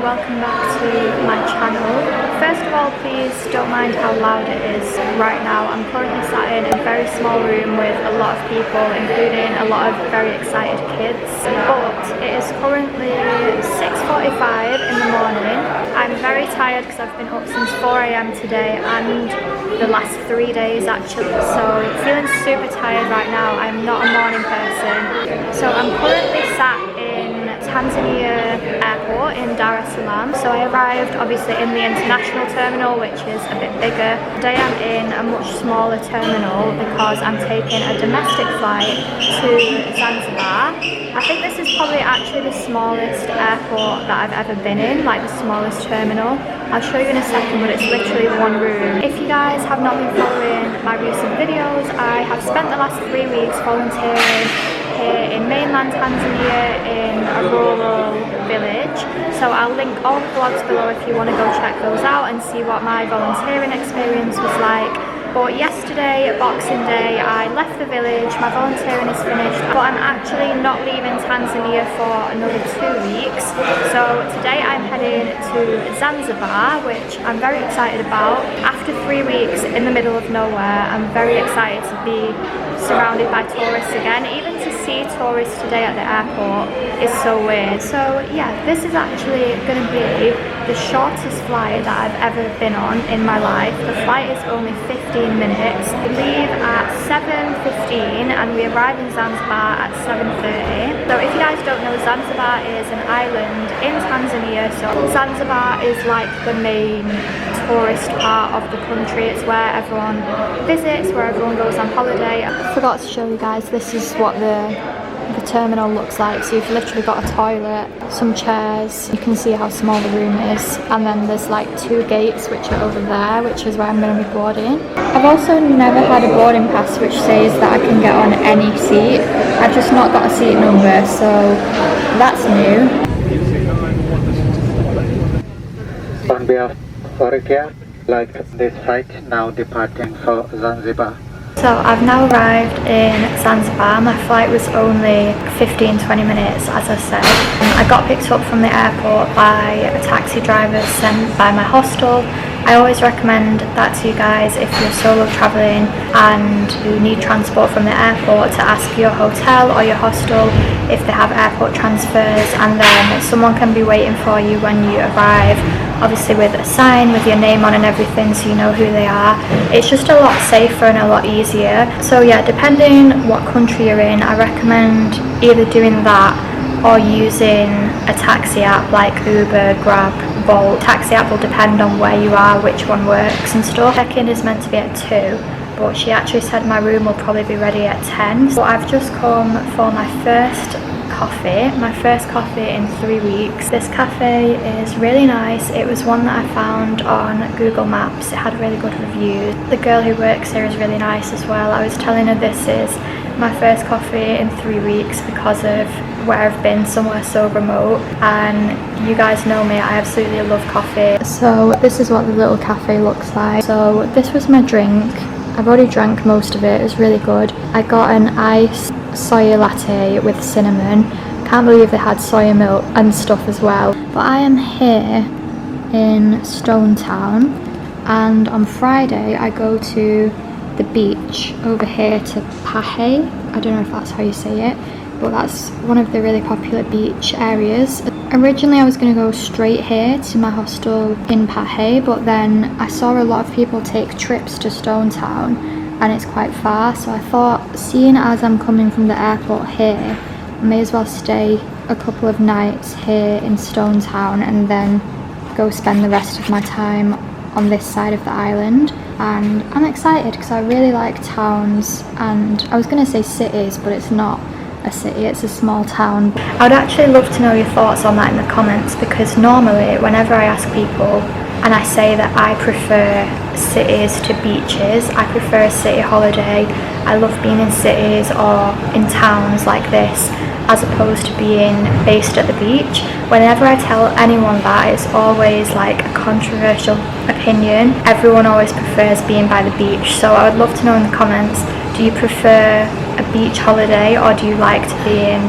welcome back to my channel. First of all, please don't mind how loud it is right now. I'm currently sat in a very small room with a lot of people, including a lot of very excited kids. But it is currently 6:45 in the morning. I'm very tired because I've been up since 4 AM today and the last 3 days actually. So feeling super tired right now. I'm not a morning person. So I'm currently sat in Tanzania airport in Dar es Salaam. So I arrived obviously in the international terminal, which is a bit bigger. Today I'm in a much smaller terminal because I'm taking a domestic flight to Zanzibar. I think this is probably actually the smallest airport that I've ever been in, like the smallest terminal. I'll show you in a second, but it's literally one room. If you guys have not been following my recent videos, I have spent the last 3 weeks volunteering here in mainland Tanzania in a rural village. So I'll link all the vlogs below if you want to go check those out and see what my volunteering experience was like. But yesterday, Boxing Day, I left the village, my volunteering is finished, but I'm actually not leaving Tanzania for another 2 weeks. So today I'm heading to Zanzibar, which I'm very excited about. After 3 weeks in the middle of nowhere, I'm very excited to be surrounded by tourists again. Even to see tourists today at the airport is so weird. So yeah, this is actually going to be the shortest flight that I've ever been on in my life. The flight is only 15 minutes. We leave at 7:15 and we arrive in Zanzibar at 7:30. So if you guys don't know, Zanzibar is an island in Tanzania. So Zanzibar is like the main tourist part of the country. It's where everyone visits, where everyone goes on holiday. I forgot to show you guys, this is what the terminal looks like. So you've literally got a toilet, some chairs, you can see how small the room is, and then there's like 2 gates which are over there, which is where I'm going to be boarding. I've also never had a boarding pass which says that I can get on any seat. I've just not got a seat number, so that's new. On behalf of Orica, like this flight now departing for Zanzibar. So I've now arrived in Zanzibar. My flight was only 15-20 minutes, as I said. I got picked up from the airport by a taxi driver sent by my hostel. I always recommend that to you guys if you're solo travelling and you need transport from the airport, to ask your hotel or your hostel if they have airport transfers, and then someone can be waiting for you when you arrive, obviously with a sign with your name on and everything, so you know who they are. It's just a lot safer and a lot easier. So yeah, depending what country you're in, I recommend either doing that or using a taxi app like Uber, Grab, Bolt. Taxi app will depend on where you are, which one works and stuff. Check-in is meant to be at 2, but she actually said my room will probably be ready at 10. So I've just come for my first coffee in 3 weeks. This cafe is really nice. It was one that I found on Google Maps. It had really good reviews. The girl who works here is really nice as well. I was telling her this is my first coffee in 3 weeks because of where I've been, somewhere so remote, and you guys know me, I absolutely love coffee. So this is what the little cafe looks like. So this was my drink. I've already drank most of it. It was really good. I got an iced soya latte with cinnamon. Can't believe they had soya milk and stuff as well. But I am here in Stone Town, and on Friday I go to the beach over here to Pahe. I don't know if that's how you say it, but that's one of the really popular beach areas. Originally I was going to go straight here to my hostel in Pahe, but then I saw a lot of people take trips to Stone Town and it's quite far, so I thought, seeing as I'm coming from the airport here, I may as well stay a couple of nights here in Stone Town and then go spend the rest of my time on this side of the island. And I'm excited because I really like towns, and I was going to say cities, but it's not a city, it's a small town. I would actually love to know your thoughts on that in the comments, because normally whenever I ask people and I say that I prefer cities to beaches, I prefer a city holiday, I love being in cities or in towns like this as opposed to being based at the beach. Whenever I tell anyone that, it's always like a controversial opinion. Everyone always prefers being by the beach. So I would love to know in the comments, do you prefer a beach holiday or do you like to be in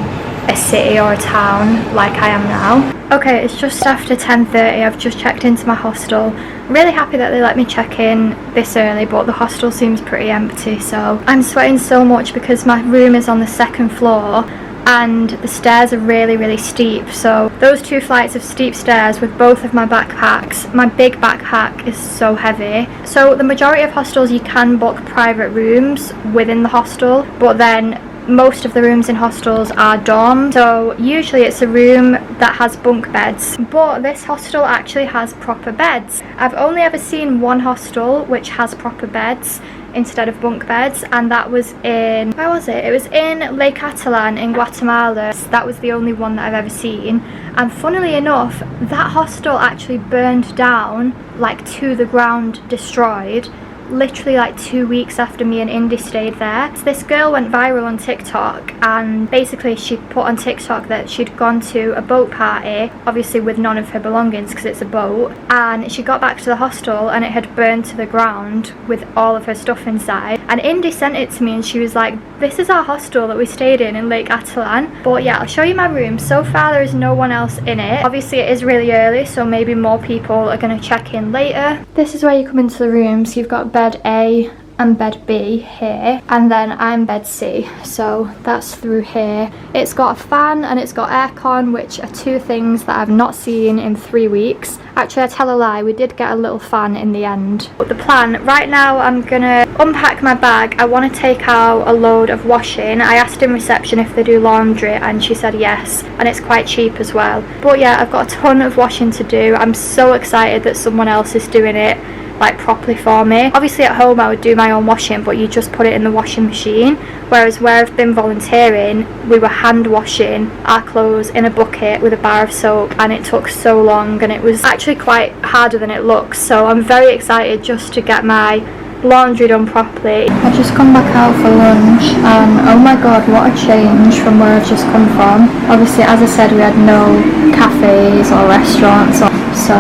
a city or a town like I am now? Okay, it's just after 10:30. I've just checked into my hostel. I'm really happy that they let me check in this early, but the hostel seems pretty empty, so I'm sweating so much because my room is on the second floor and the stairs are really steep. So those 2 flights of steep stairs with both of my backpacks, my big backpack is so heavy. So the majority of hostels you can book private rooms within the hostel, but then most of the rooms in hostels are dorm, so usually it's a room that has bunk beds, but this hostel actually has proper beds. I've only ever seen one hostel which has proper beds instead of bunk beds, and that was in, where was it? It was in Lake Catalan in Guatemala. That was the only one that I've ever seen, and funnily enough that hostel actually burned down, like to the ground, destroyed, literally like 2 weeks after me and Indy stayed there. So this girl went viral on TikTok, and basically she put on TikTok that she'd gone to a boat party, obviously with none of her belongings because it's a boat, and she got back to the hostel and it had burned to the ground with all of her stuff inside. And Indy sent it to me and she was like, this is our hostel that we stayed in Lake Catalan. But yeah, I'll show you my room. So far there is no one else in it. Obviously it is really early, so maybe more people are going to check in later. This is where you come into the room. So you've got bed A and bed B here, and then I'm bed C, so that's through here. It's got a fan and it's got aircon, which are 2 things that I've not seen in 3 weeks. Actually, I tell a lie, we did get a little fan in the end. But the plan, right now I'm gonna unpack my bag. I want to take out a load of washing. I asked in reception if they do laundry and she said yes, and it's quite cheap as well. But yeah, I've got a ton of washing to do. I'm so excited that someone else is doing it like properly for me. Obviously at home I would do my own washing, but you just put it in the washing machine, whereas where I've been volunteering we were hand washing our clothes in a bucket with a bar of soap, and it took so long and it was actually quite harder than it looks. So I'm very excited just to get my laundry done properly. I've just come back out for lunch and oh my god, what a change from where I've just come from. Obviously, as I said, we had no cafes or restaurants, so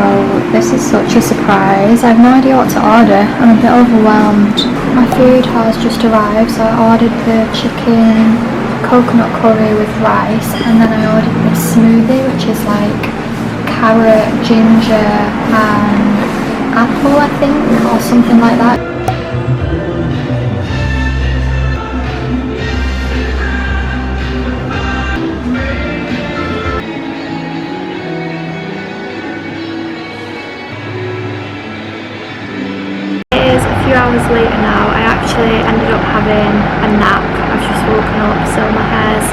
this is such a surprise. I have no idea what to order. I'm a bit overwhelmed. My food has just arrived, so I ordered the chicken coconut curry with rice, and then I ordered this smoothie which is like carrot, ginger and apple, I think, or something like that. Hours later now, I actually ended up having a nap. I've just woken up, so my hair's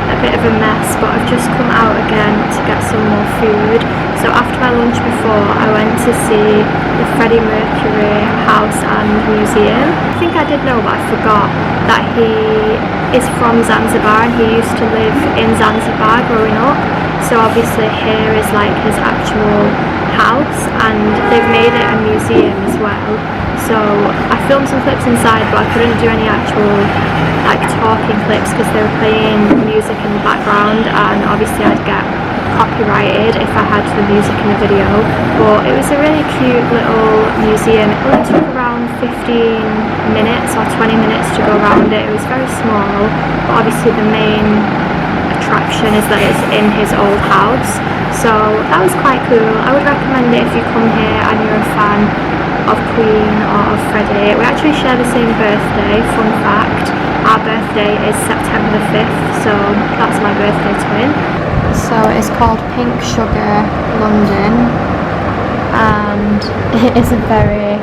a bit of a mess, but I've just come out again to get some more food. So after my lunch before, I went to see the Freddie Mercury house and museum. I think I did know, but I forgot that he is from Zanzibar and he used to live in Zanzibar growing up. So obviously here is like his actual house, and they've made it a museum as well. So I filmed some clips inside, but I couldn't do any actual like talking clips because they were playing music in the background, and obviously I'd get copyrighted if I had the music in the video. But it was a really cute little museum. It only took around 15 minutes or 20 minutes to go around it. It was very small, but obviously the main attraction is that it's in his old house, so that was quite cool. I would recommend it if you come here and you're a fan of Queen or of Freddie. We actually share the same birthday, fun fact. Our birthday is September the 5th, so that's my birthday twin. So it's called Pink Sugar London, and it is a very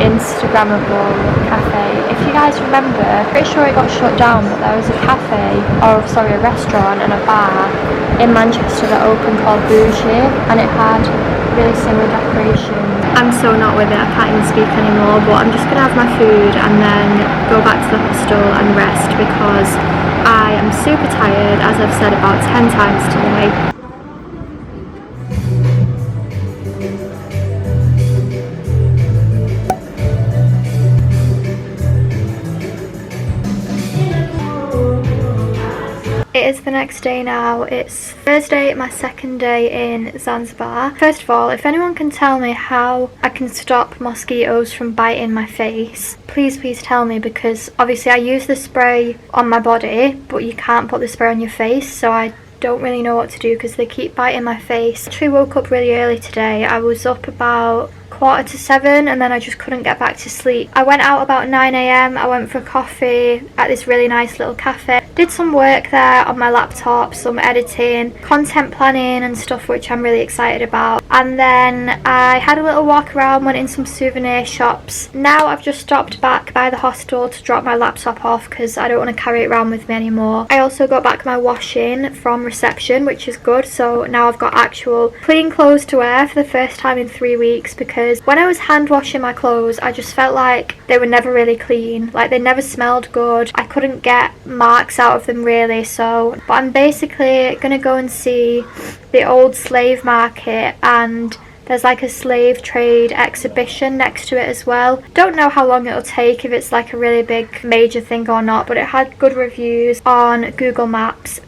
Instagrammable cafe. If you guys remember, pretty sure it got shut down, but there was a cafe, or sorry, a restaurant and a bar in Manchester that opened called Bougie, and it had really similar decorations. I'm so not with it, I can't even speak anymore, but I'm just gonna have my food and then go back to the hostel and rest because I am super tired, as I've said about 10 times today. It is the next day now. It's Thursday, my second day in Zanzibar. First of all, if anyone can tell me how I can stop mosquitoes from biting my face, please tell me, because obviously I use the spray on my body, but you can't put the spray on your face, so I don't really know what to do because they keep biting my face. I actually woke up really early today. I was up about 6:45 and then I just couldn't get back to sleep. I went out about 9 AM. I went for a coffee at this really nice little cafe. Did some work there on my laptop, some editing, content planning and stuff, which I'm really excited about. And then I had a little walk around, went in some souvenir shops. Now I've just stopped back by the hostel to drop my laptop off because I don't want to carry it around with me anymore. I also got back my washing from reception, which is good. So now I've got actual clean clothes to wear for the first time in 3 weeks, because when I was hand washing my clothes, I just felt like they were never really clean. Like they never smelled good. I couldn't get marks out of them really. But I'm basically gonna go and see the old slave market, and there's like a slave trade exhibition next to it as well. Don't know how long it'll take, if it's like a really big major thing or not, but it had good reviews on Google Maps.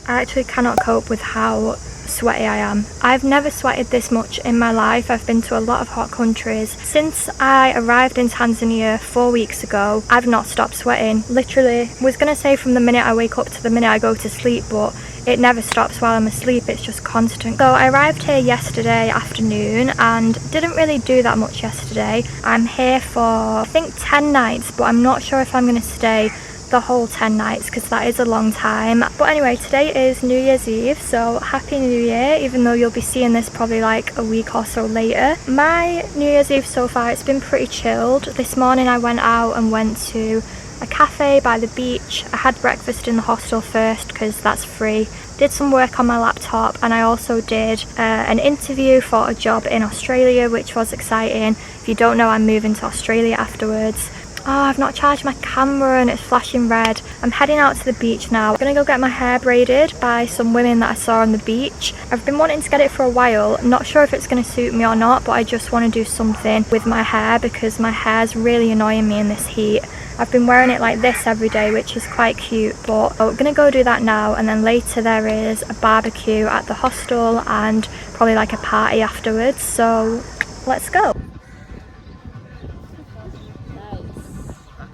I actually cannot cope with how sweaty I am. I've never sweated this much in my life. I've been to a lot of hot countries. Since I arrived in Tanzania 4 weeks ago, I've not stopped sweating. Literally, I was gonna say from the minute I wake up to the minute I go to sleep, but it never stops while I'm asleep. It's just constant. So I arrived here yesterday afternoon and didn't really do that much yesterday. I'm here for I think 10 nights, but I'm not sure if I'm gonna stay the whole 10 nights because that is a long time. But anyway, today is New Year's Eve, so happy New Year, even though you'll be seeing this probably like a week or so later. My New Year's Eve so far, it's been pretty chilled. This morning I went out and went to a cafe by the beach. I had breakfast in the hostel first because that's free. Did some work on my laptop, and I also did an interview for a job in Australia, which was exciting. If you don't know, I'm moving to Australia afterwards. Oh, I've not charged my camera and it's flashing red. I'm heading out to the beach now. I'm gonna go get my hair braided by some women that I saw on the beach. I've been wanting to get it for a while. Not sure if it's gonna suit me or not, but I just want to do something with my hair because my hair's really annoying me in this heat. I've been wearing it like this every day, which is quite cute, but I'm gonna go do that now, and then later there is a barbecue at the hostel and probably like a party afterwards, so let's go.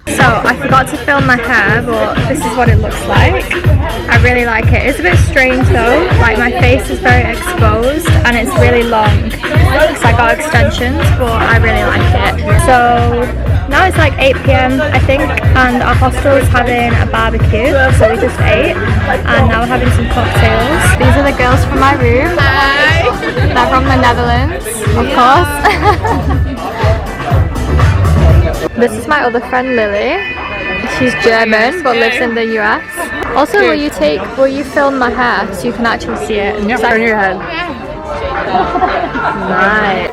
So I forgot to film my hair, but this is what it looks like. I really like it. It's a bit strange though, like my face is very exposed and it's really long. So I got extensions, but I really like it. So now it's like 8 PM I think, and our hostel is having a barbecue, so we just ate, and now we're having some cocktails. These are the girls from my room. Hi! They're from the Netherlands, of course. This is my other friend Lily. She's German but lives in the US. Also, will you film my hair so you can actually see it? Yeah, turn your head. Nice.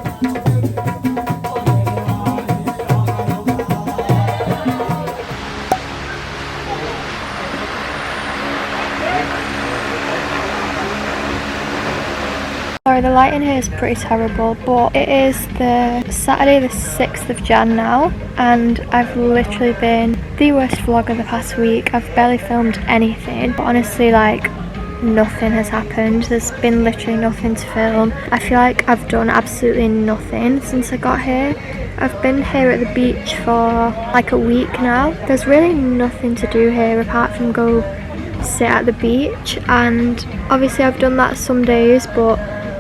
Sorry, the lighting here is pretty terrible, but it is the Saturday the 6th of Jan now, and I've literally been the worst vlogger the past week. I've barely filmed anything, but honestly, like, nothing has happened. There's been literally nothing to film. I feel like I've done absolutely nothing since I got here. I've been here at the beach for like a week now. There's really nothing to do here apart from go sit at the beach, and obviously I've done that some days, but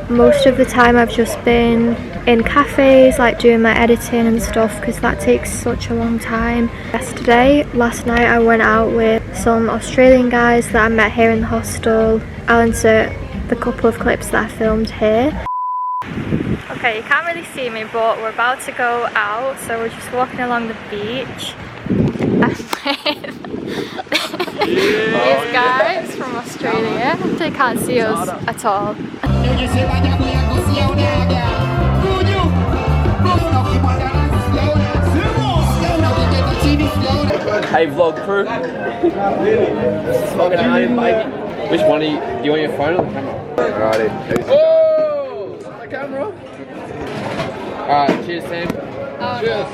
most of the time I've just been in cafes, like doing my editing and stuff, because that takes such a long time. Last night I went out with some Australian guys that I met here in the hostel. I'll insert the couple of clips that I filmed here. Okay, you can't really see me, but we're about to go out, so we're just walking along the beach. These guys from Australia. They can't see us at all. Hey vlog crew. This is fucking Iron baby. Which one do you want your phone or the camera? Alrighty. Oh! The camera. Alright, cheers Sam. Cheers.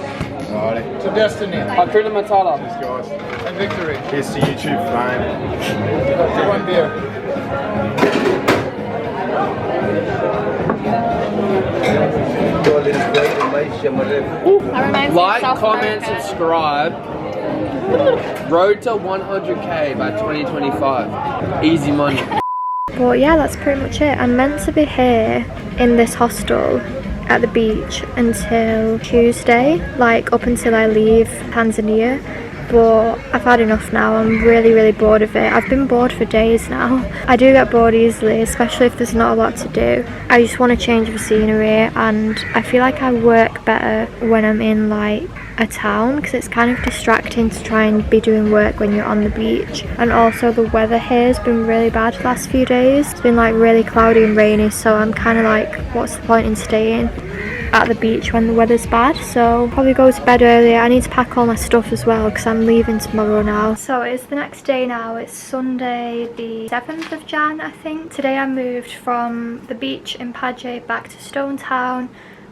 Alrighty. To destiny. Hakuna Matata. Cheers guys. And victory. Here's to YouTube fame. One beer. reminds me Like, of South comment, America. subscribe. Road to 100k by 2025. Easy money. But yeah, that's pretty much it. I'm meant to be here in this hostel at the beach until Tuesday, like up until I leave Tanzania. But I've had enough now. I'm really bored of it. I've been bored for days now. I do get bored easily, especially if there's not a lot to do. I just want to change the scenery, and I feel like I work better when I'm in like a town, because it's kind of distracting to try and be doing work when you're on the beach. And also the weather here has been really bad the last few days. It's been like really cloudy and rainy, so I'm kind of like, what's the point in staying at the beach when the weather's bad? So probably go to bed earlier. I need to pack all my stuff as well because I'm leaving tomorrow now. So it's the next day now. It's Sunday the 7th of Jan, I think. Today I moved from the beach in Paje back to Stone Town,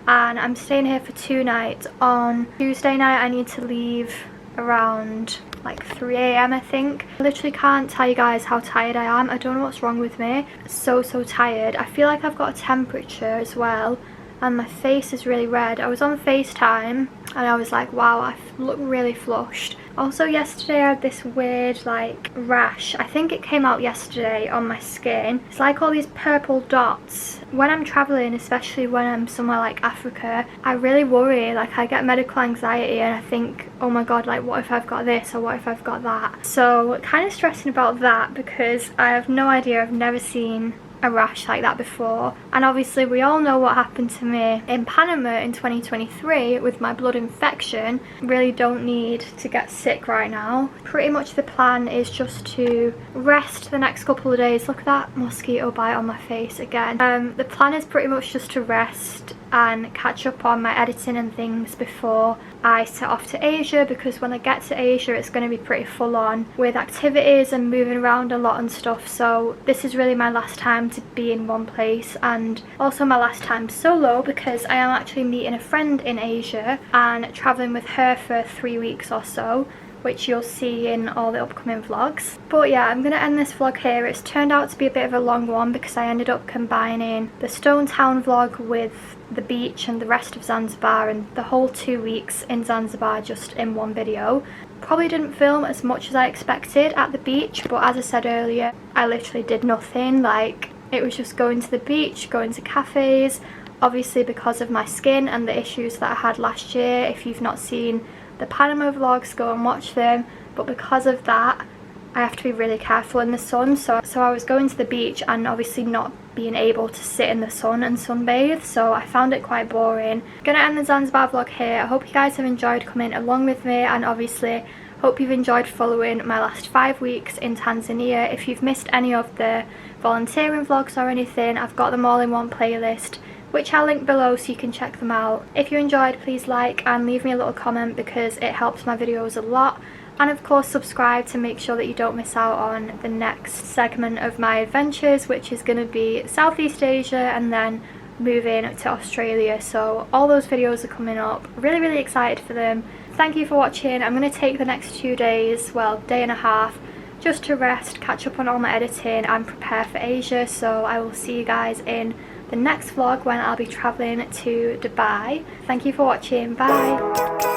and I'm staying here for 2 nights. On Tuesday night I need to leave around like 3 AM I think. I literally can't tell you guys how tired I am. I don't know what's wrong with me. So tired. I feel like I've got a temperature as well, and my face is really red. I was on FaceTime and I was like, wow, I look really flushed. Also yesterday I had this weird like rash. I think it came out yesterday on my skin. It's like all these purple dots. When I'm traveling, especially when I'm somewhere like Africa, I really worry. Like I get medical anxiety and I think, oh my god, like what if I've got this or what if I've got that? So kind of stressing about that because I have no idea. I've never seen a rash like that before, and obviously we all know what happened to me in Panama in 2023 with my blood infection. Really don't need to get sick right now. Pretty much the plan is just to rest the next couple of days. Look at that mosquito bite on my face again. The plan is pretty much just to rest and catch up on my editing and things before I set off to Asia, because when I get to Asia it's going to be pretty full on with activities and moving around a lot and stuff. So this is really my last time to be in one place, and also my last time solo, because I am actually meeting a friend in Asia and traveling with her for 3 weeks or so, which you'll see in all the upcoming vlogs. But yeah, I'm gonna end this vlog here. It's turned out to be a bit of a long one because I ended up combining the Stone Town vlog with the beach and the rest of Zanzibar, and the whole 2 weeks in Zanzibar just in one video. Probably didn't film as much as I expected at the beach, but as I said earlier, I literally did nothing. Like, it was just going to the beach, going to cafes. Obviously because of my skin and the issues that I had last year, if you've not seen the Panama vlogs, go and watch them. But because of that, I have to be really careful in the sun. So I was going to the beach and obviously not being able to sit in the sun and sunbathe, so I found it quite boring. Gonna end the Zanzibar vlog here. I hope you guys have enjoyed coming along with me, and obviously hope you've enjoyed following my last 5 weeks in Tanzania. If you've missed any of the volunteering vlogs or anything, I've got them all in one playlist, which I'll link below so you can check them out. If you enjoyed, please like and leave me a little comment because it helps my videos a lot. And of course subscribe to make sure that you don't miss out on the next segment of my adventures, which is going to be Southeast Asia and then moving to Australia. So all those videos are coming up. Really excited for them. Thank you for watching. I'm going to take the next 2 days, well, day and a half, just to rest, catch up on all my editing and prepare for Asia. So I will see you guys in the next vlog when I'll be travelling to Dubai. Thank you for watching. Bye.